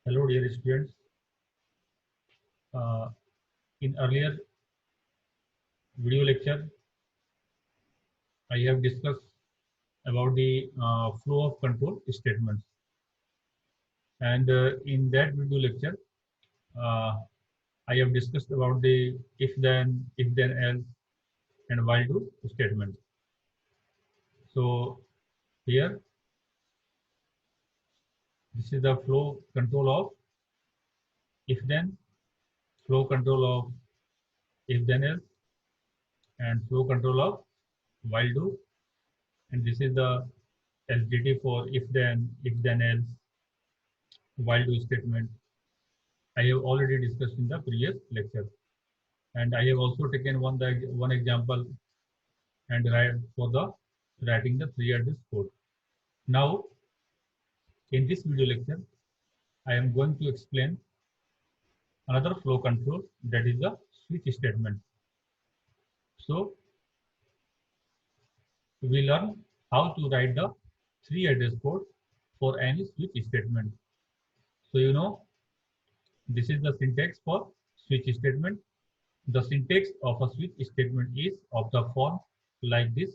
Hello, dear students. Uh, in earlier video lecture, I have discussed about the flow of control statements, and in that video lecture, uh, I have discussed about the if then else, and while do statements. So here, this is the flow control of if then, flow control of if then else, and flow control of while do, and this is the SDT for if then else, while do statement. I have already discussed in the previous lecture, and I have also taken one example and write for the writing the three address code. Now, in this video lecture, I am going to explain another flow control, that is the switch statement. So we learn how to write the three address code for any switch statement. So this is the syntax for switch statement. The syntax of a switch statement is of the form like this.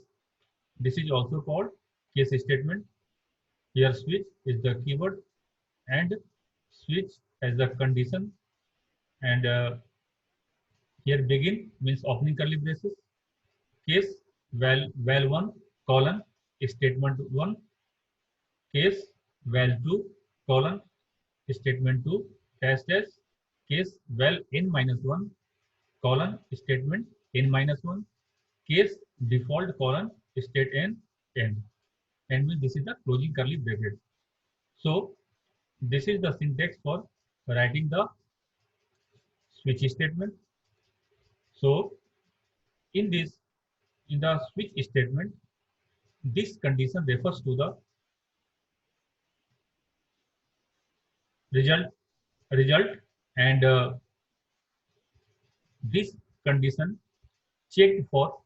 This is also called case statement. Here switch is the keyword and switch as the condition, and here begin means opening curly braces, case val1 colon statement 1, case val2 colon statement 2 dash dash, case val n minus 1 colon statement n minus 1, case default colon state n end, and means this is the closing curly bracket. So this is the syntax for writing the switch statement. So in this, in the switch statement, this condition refers to the result result, and this condition checked for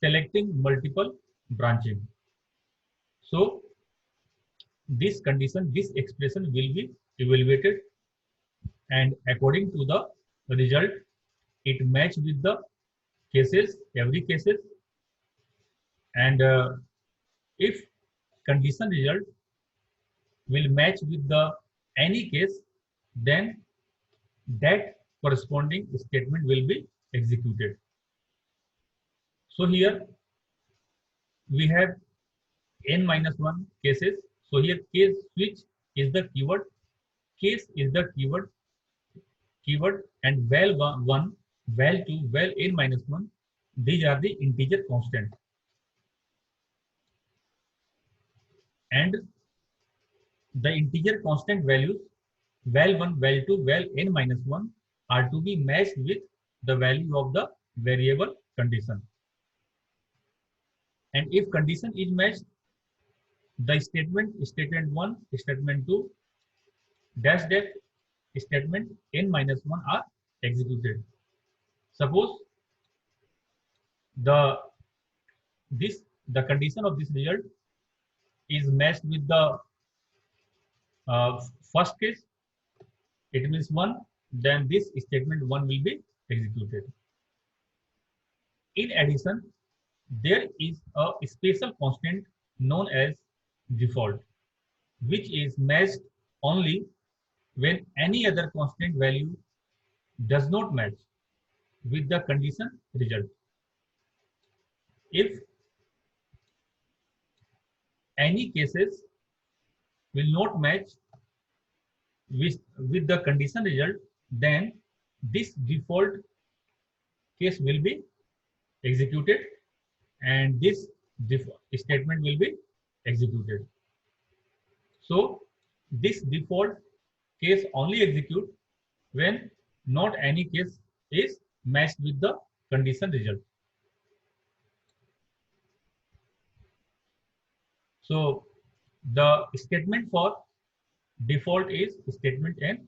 selecting multiple branching. So this expression will be evaluated, and according to the result, it match with the cases, every cases, and if condition result will match with the any case, then that corresponding statement will be executed. So here we have n minus 1 cases. So here case switch is the keyword, case is the keyword, and val1, val2, val n minus 1, these are the integer constant, and the integer constant values val1, val2, val n minus 1 are to be matched with the value of the variable condition. And if condition is matched, the statement 1, statement 2, dash dash, statement n minus 1 are executed. Suppose the the condition of this result is matched with the first case, it means 1, then this statement 1 will be executed. In addition, there is a special constant known as default, which is matched only when any other constant value does not match with the condition result. If any cases will not match with the condition result, then this default case will be executed, and this statement will be executed. So this default case only execute when not any case is matched with the condition result. So the statement for default is statement n.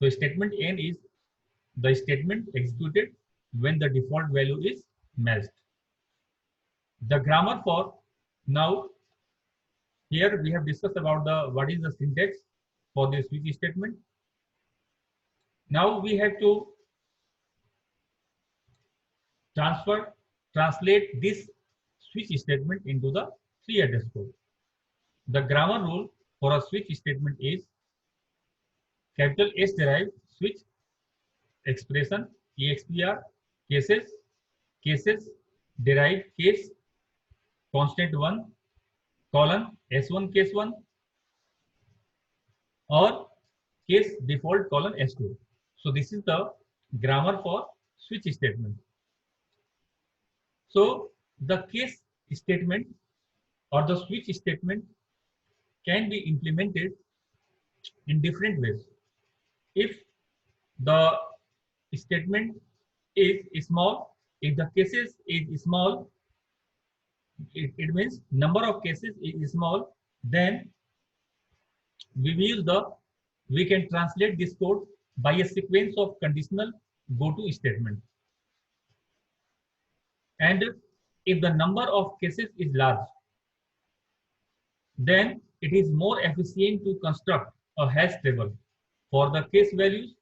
So statement n is the statement executed when the default value is matched. The grammar for now, here we have discussed about the what is the syntax for the switch statement. Now we have to translate this switch statement into the 3 address code. The grammar rule for a switch statement is capital S derived switch expression EXPR cases derived case constant 1 colon S1 case 1 or case default colon S2. So this is the grammar for switch statement. So the case statement or the switch statement can be implemented in different ways. If the statement is small, if the cases is small, it means number of cases is small, then we can translate this code by a sequence of conditional go-to statement. And if the number of cases is large, then it is more efficient to construct a hash table for the case values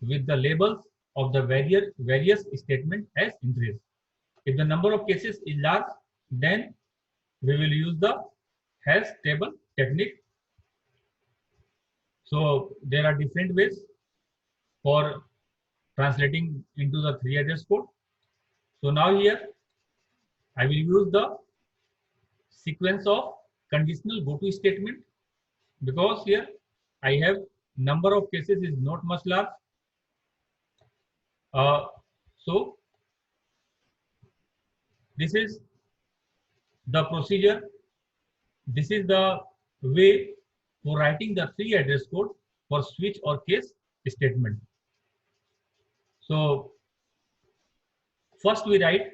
with the labels of the various statements as increased. If the number of cases is large, then we will use the hash table technique. So there are different ways for translating into the 3 address code. So now here I will use the sequence of conditional go-to statement, because here I have number of cases is not much large. So this is the procedure. This is the way for writing the 3 address code for switch or case statement. So first we write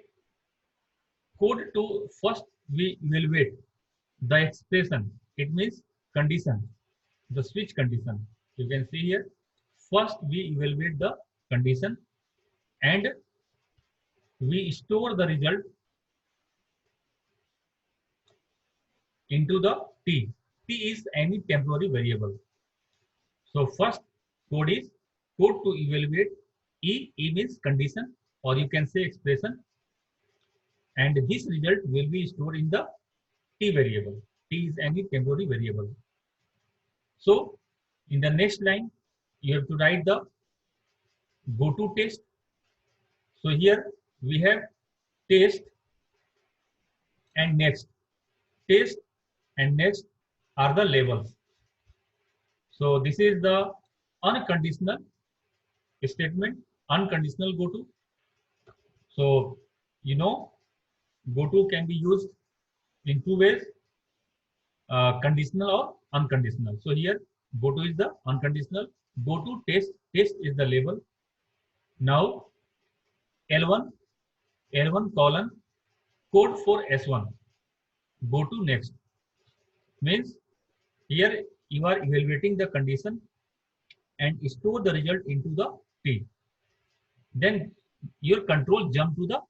code to first we evaluate the expression. It means condition, the switch condition. You can see here. First we evaluate the condition and we store the result into the T. T is any temporary variable. So first code is code to evaluate E. E means condition, or you can say expression, and this result will be stored in the T variable. T is any temporary variable. So in the next line, you have to write the go to test. So here we have test and next. Test and next are the labels. So this is the unconditional statement, unconditional go to. So you know, go to can be used in 2 ways, conditional or unconditional. So here go to is the unconditional, go to test is the label. Now L1 colon code for S1 go to next means here you are evaluating the condition and store the result into the T. Then your control jump to the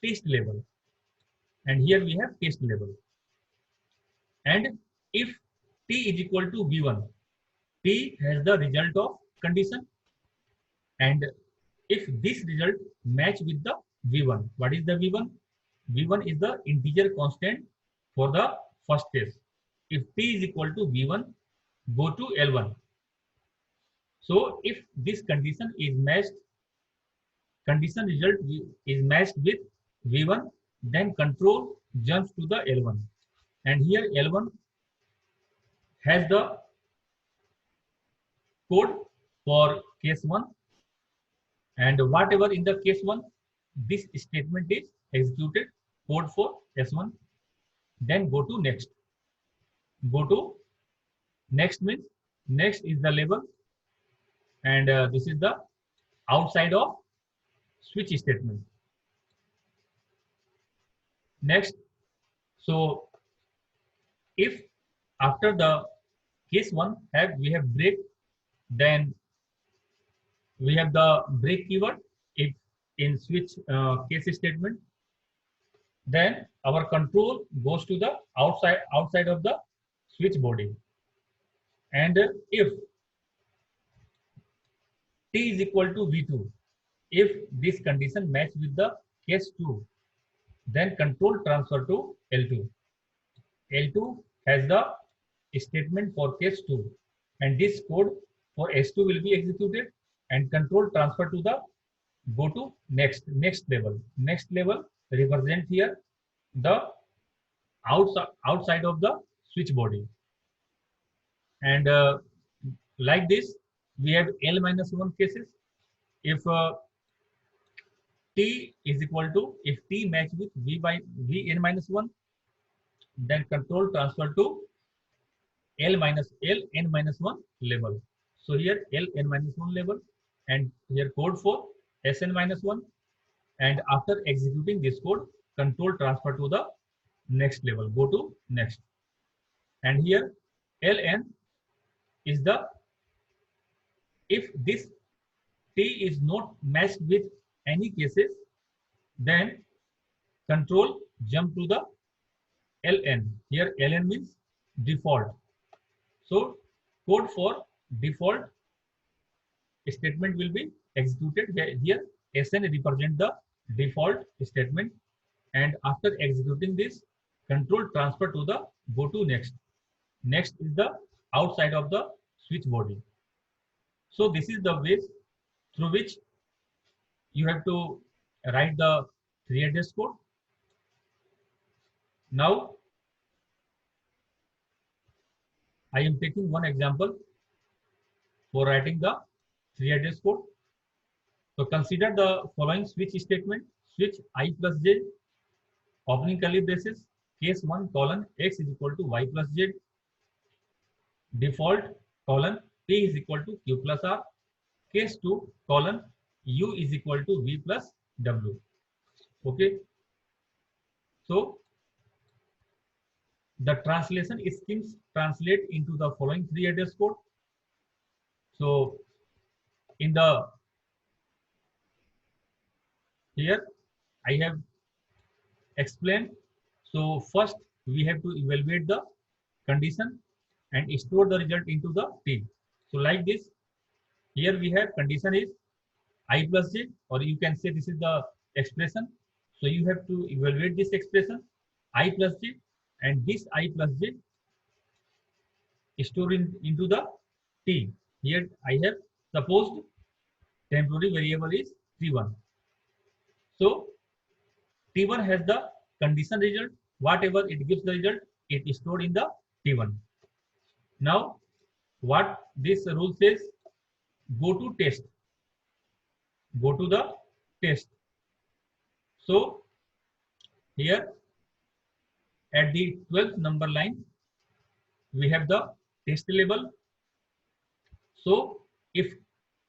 test level, and here we have test level. And if T is equal to V1, T has the result of condition, and if this result match with the V1, what is the V1? V1 is the integer constant for the first case. If T is equal to V1, go to L1. So if this condition is matched, condition result is matched with V1, then control jumps to the L1. And here L1 has the code for case 1, and whatever in the case 1, this statement is executed, code for S1. Then go to next. Go to next means next is the label, and this is the outside of switch statement. Next, so if after the case 1 we have break, then we have the break keyword if in switch case statement. Then our control goes to the outside of the switch body, and if T is equal to V2. If this condition match with the case 2, then control transfer to L2. L2 has the statement for case 2, and this code for S2 will be executed, and control transfer to the go to next level. Next level represent here the outside of the switch body, and like this we have L minus 1 cases. If T is equal to, if T match with V by Vn minus 1, then control transfer to Ln minus 1 level. So here Ln minus 1 level, and here code for Sn minus 1, and after executing this code, control transfer to the next level, go to next. And here Ln is the, if this T is not matched with any cases, then control jump to the Ln. Here Ln means default. So code for default statement will be executed. Here Sn represent the default statement, and after executing this, control transfer to the go to next. Next is the outside of the switch body. So this is the ways through which you have to write the 3 address code. Now I am taking one example for writing the 3 address code. So consider the following switch statement: switch I plus j, opening curly braces, case 1 colon x is equal to y plus z, default colon p is equal to q plus r, case 2 colon u is equal to v plus w. Okay, so the translation schemes translate into the following 3 address code. So in the here I have explained. So first we have to evaluate the condition and store the result into the T. So like this, here we have condition is I plus j, or you can say this is the expression. So you have to evaluate this expression I plus j, and this I plus j store into the T. Here I have supposed temporary variable is T1. So T1 has the condition result. Whatever it gives the result, it is stored in the T1. Now, what this rule says, go to test. Go to the test. So here at the 12th number line, we have the test label. So if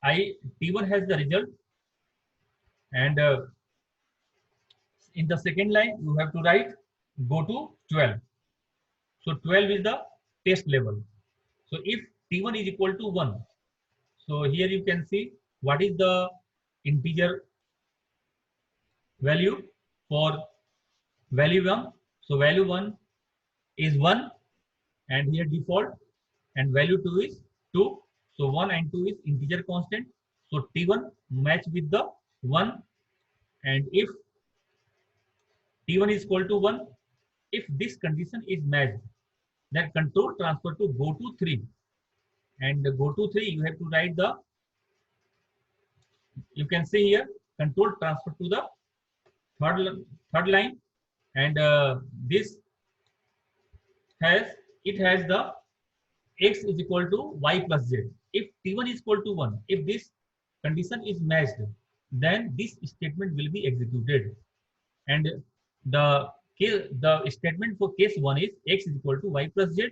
T1 has the result, and in the second line you have to write go to 12. So 12 is the test level. So if T1 is equal to 1, so here you can see what is the integer value for value 1. So value 1 is 1, and here default, and value 2 is 2. So 1 and 2 is integer constant. So T1 match with the 1, and if T1 is equal to 1, if this condition is matched, then control transfer to go to 3, and go to 3 you have to write the, you can see here control transfer to the third line, and this has the x is equal to y plus z. If T1 is equal to 1, if this condition is matched, then this statement will be executed, and the statement for case 1 is x is equal to y plus z.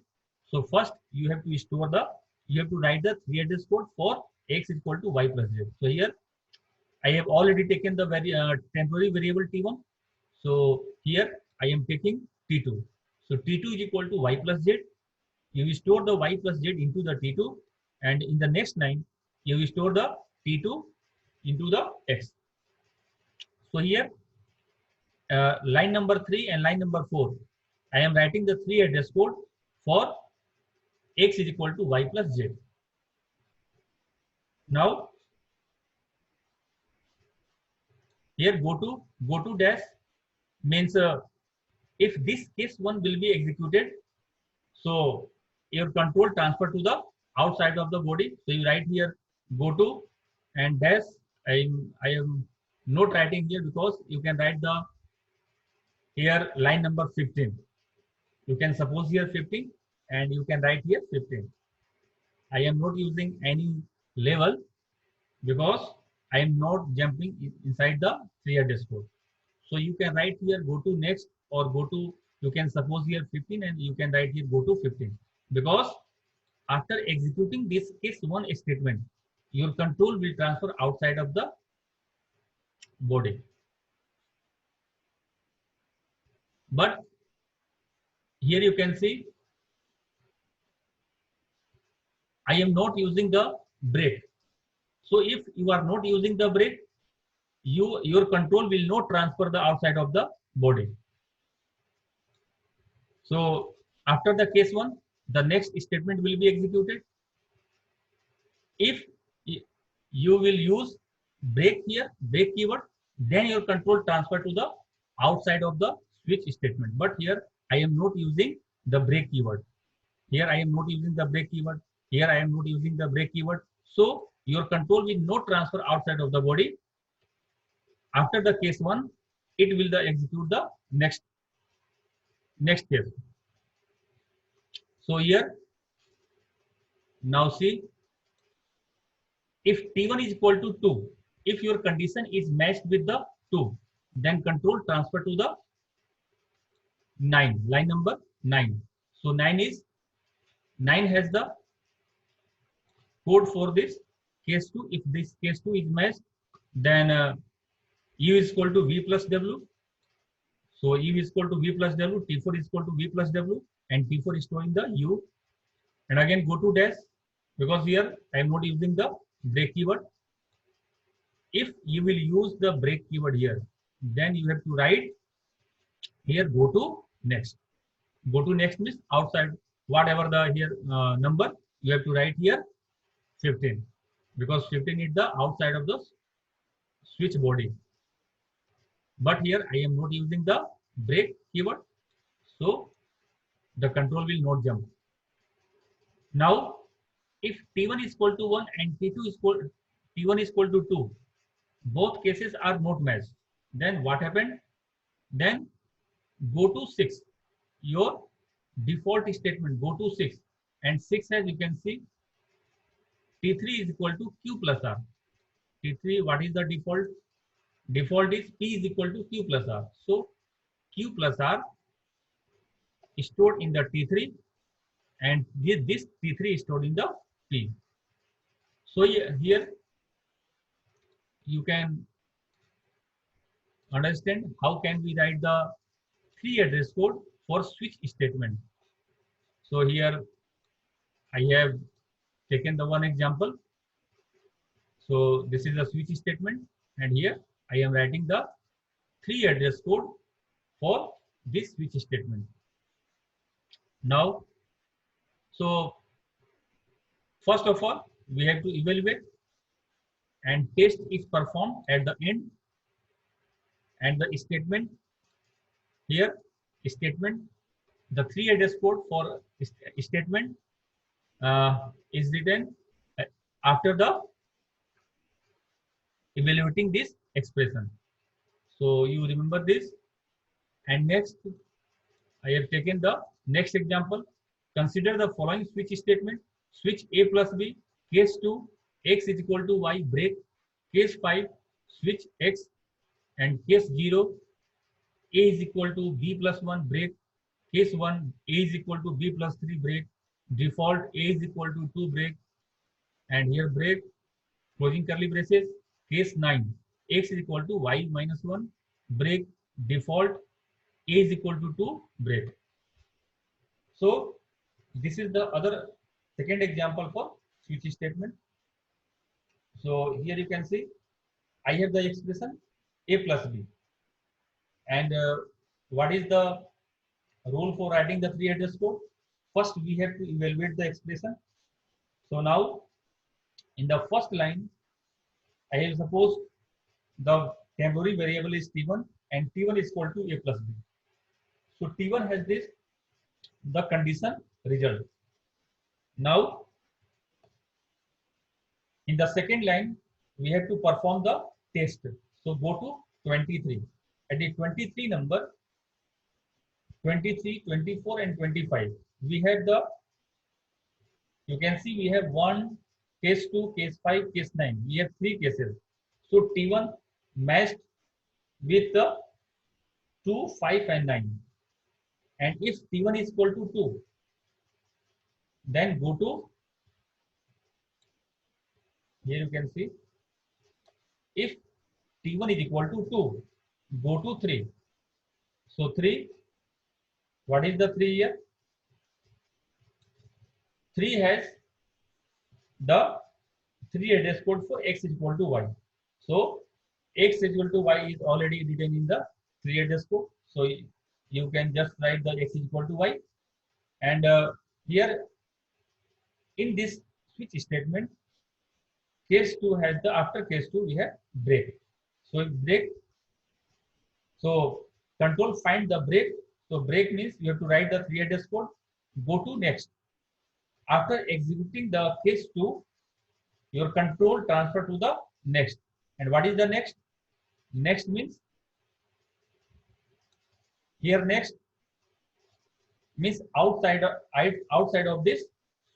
So first you have to write the 3 address code for x is equal to y plus z. So here I have already taken the temporary variable T1. So here I am taking T2. So T2 is equal to y plus z. You will store the y plus z into the T2, and in the next line you will store the T2 into the x. So here line number 3 and line number 4, I am writing the 3 address code for x is equal to y plus z. Now Here go to dash means if this case 1 will be executed, so your control transfer to the outside of the body. So you write here go to and dash. I am not writing here because you can write the here line number 15. You can suppose here 15 and you can write here 15. I am not using any level because I am not jumping inside the 3 code. So you can write here go to next or go to, you can suppose here 15 and you can write here go to 15 because after executing this case 1 statement, your control will transfer outside of the body. But here you can see I am not using the break. So if you are not using the break, your control will not transfer the outside of the body. So after the case 1, the next statement will be executed. If you will use break here, break keyword, then your control transfer to the outside of the switch statement. But here I am not using the break keyword. Here I am not using the break keyword. Here I am not using the break keyword. So your control will not transfer outside of the body. After the case 1, it will execute the next case. So here now see, if T1 is equal to 2, if your condition is matched with the 2, then control transfer to the 9, line number 9. So 9 has the code for this case 2. If this case 2 is matched, then U is equal to V plus W. So U is equal to V plus W, T4 is equal to V plus W, and T4 is storing the U. And again go to dash because here I am not using the break keyword. If you will use the break keyword here, then you have to write here go to next. Go to next means outside whatever the here number, you have to write here 15 because 15 is the outside of the switch body. But here I am not using the break keyword, so the control will not jump. Now if T1 is equal to 1 and T1 is equal to 2, both cases are not matched, then what happened? Then go to 6, your default statement, go to 6, and 6 as you can see T3 is equal to Q plus R. T3, what is the default? Default is P is equal to Q plus R. So Q plus R is stored in the T3 and this T3 is stored in the P. So here you can understand how can we write the 3 address code for switch statement. So here I have taken the one example. So this is a switch statement and here I am writing the 3 address code for this switch statement. Now, so first of all, we have to evaluate and test if performed at the end, and the statement here, statement, the 3 address code for statement is written after the evaluating this expression. So you remember this. And next, I have taken the next example. Consider the following switch statement: switch A plus B, case 2, x is equal to y, break, case 5, switch x, and case 0, A is equal to B plus 1, break, case 1, A is equal to B plus 3, break, default A is equal to 2, break, and here break, closing curly braces, case 9, x is equal to y minus 1, break, default A is equal to 2, break. So this is the other second example for switch statement. So here you can see I have the expression A plus B, and what is the rule for writing the 3 address code? First we have to evaluate the expression. So now in the first line I have supposed the temporary variable is T1 and T1 is equal to A plus B. So T1 has this, the condition result. Now in the second line, we have to perform the test. So go to 23. At the 23 number, 23, 24 and 25, we have the, you can see we have 1, case 2, case 5, case 9. We have 3 cases. So T1 matched with the 2, 5 and 9. And if T1 is equal to 2, then go to, here you can see, if T1 is equal to 2, go to 3. So 3, what is the 3 here? 3 has the 3 address code for x is equal to y. So x is equal to y is already written in the 3 address code. So you can just write the x is equal to y. And here in this switch statement, case 2 has the, after case 2 we have break. So break, so control find the break. So break means you have to write the 3 address code, go to next. After executing the case 2, your control transfer to the next. And what is the next? Next means, here next means outside of this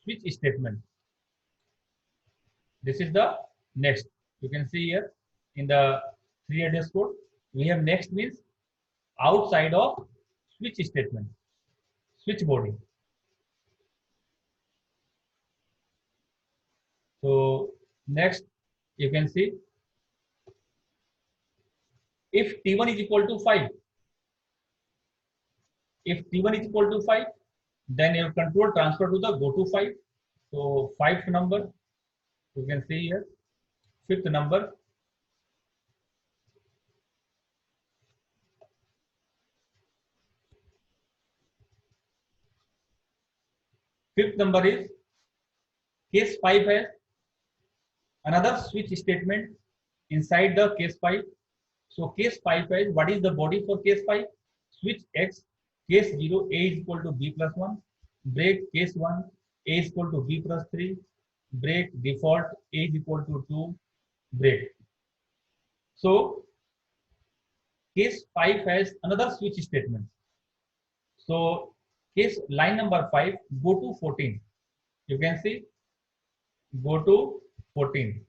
switch statement. This is the next. You can see here in the 3 address code, we have next means outside of switch statement, switch body. So next you can see, if T1 is equal to 5, if T1 is equal to 5, then your control transfer to the go to 5. So 5th number, you can see here, 5th number. Fifth number is case 5 has another switch statement inside the case 5. So case 5 has, what is the body for case 5? Switch X, case 0, A is equal to B plus 1, break case 1, A is equal to B plus 3, break default, A is equal to 2, break. So case 5 has another switch statement. So case line number 5, go to 14. You can see, go to 14.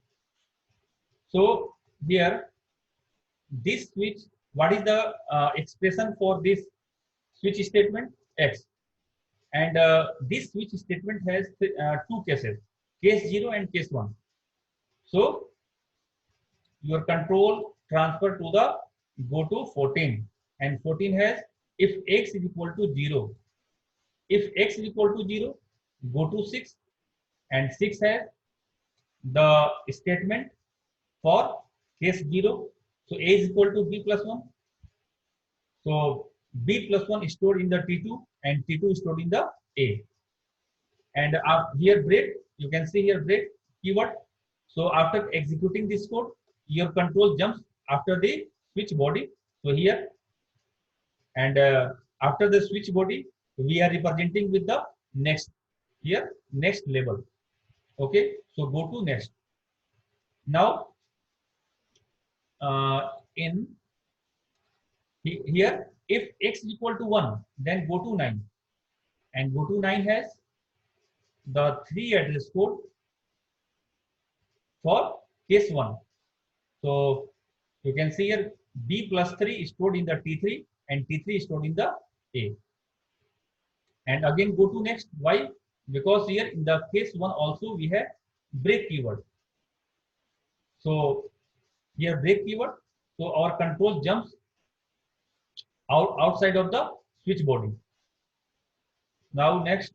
So here, this switch, what is the expression for this switch statement? X. And this switch statement has 2 cases, case 0 and case 1. So your control transfer to the go to 14, and 14 has, if x is equal to 0, if x is equal to 0, go to 6, and 6 has the statement for case 0. So A is equal to B plus 1. So B plus 1 is stored in the T2 and T2 is stored in the A. And here break, you can see here break keyword. So after executing this code, your control jumps after the switch body. So here, and after the switch body, we are representing with the next, here next label. Okay, so go to next. Now in here, if x is equal to 1, then go to 9, and go to 9 has the 3 address code for case 1. So you can see here B plus 3 is stored in the T3 and T3 is stored in the A. And again go to next. Why? Because here in the case 1 also we have break keyword. So here break keyword. So our control jumps outside of the switch body. Now next,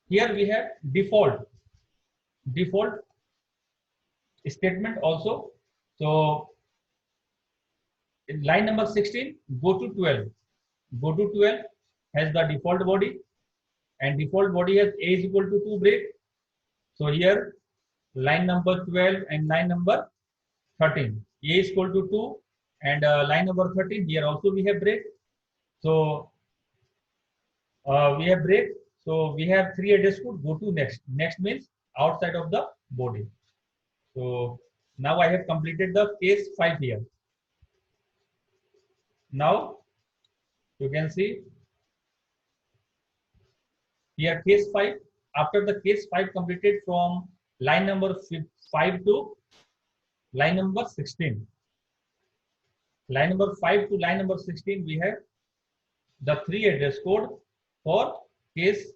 here we have default statement also. So in line number 16, go to 12. Go to 12 has the default body, and default body has A is equal to 2 break. So here line number 12 and line number 13, A is equal to 2 And line number 13, here also we have break. So we have break. So we have three address code. Go to next. Next means outside of the body. So now I have completed the case 5 here. Now you can see here case 5. After the case 5 completed from line number 5 to line number 16. Line number 5 to line number 16, we have the three address code for case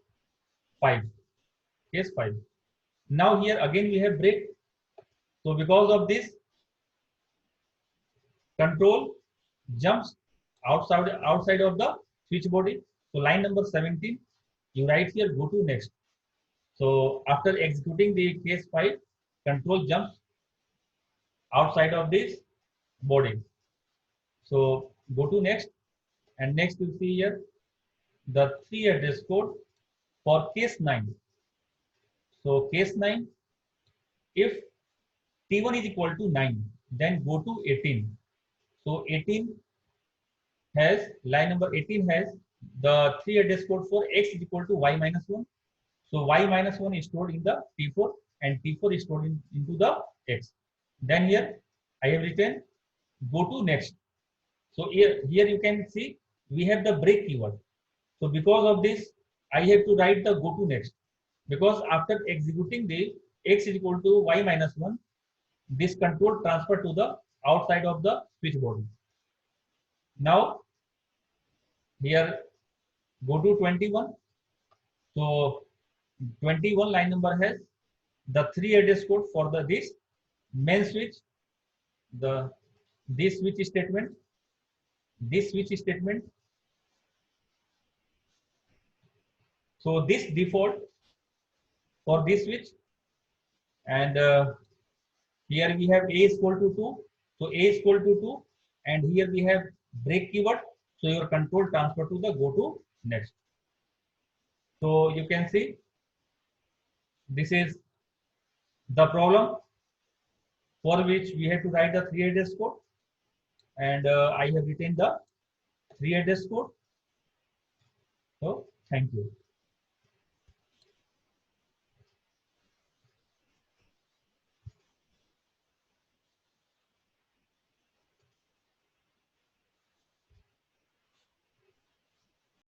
5. Case 5. Now here again we have break. So because of this, control jumps outside of the switch body. So line number 17, you write here go to next. So after executing the case 5, control jumps outside of this body. So go to next, and next you see here the three address code for case 9. So case 9, if T1 is equal to 9, then go to 18. So 18 has, line number 18 has the three address code for x is equal to y minus 1. So y minus 1 is stored in the T4 and T4 is stored into the x. Then here I have written go to next. So here you can see we have the break keyword. So because of this, I have to write the go to next. Because after executing the x is equal to y minus 1, this control transfer to the outside of the switch body. Now here go to 21. So 21 line number has the three address code for the this main switch, this switch statement, this switch statement. So this default for this switch, and here we have a is equal to 2. So a is equal to 2, and here we have break keyword. So your control transfer to the go to next. So you can see this is the problem for which we have to write the three address code, and I have written the three address code. So thank you.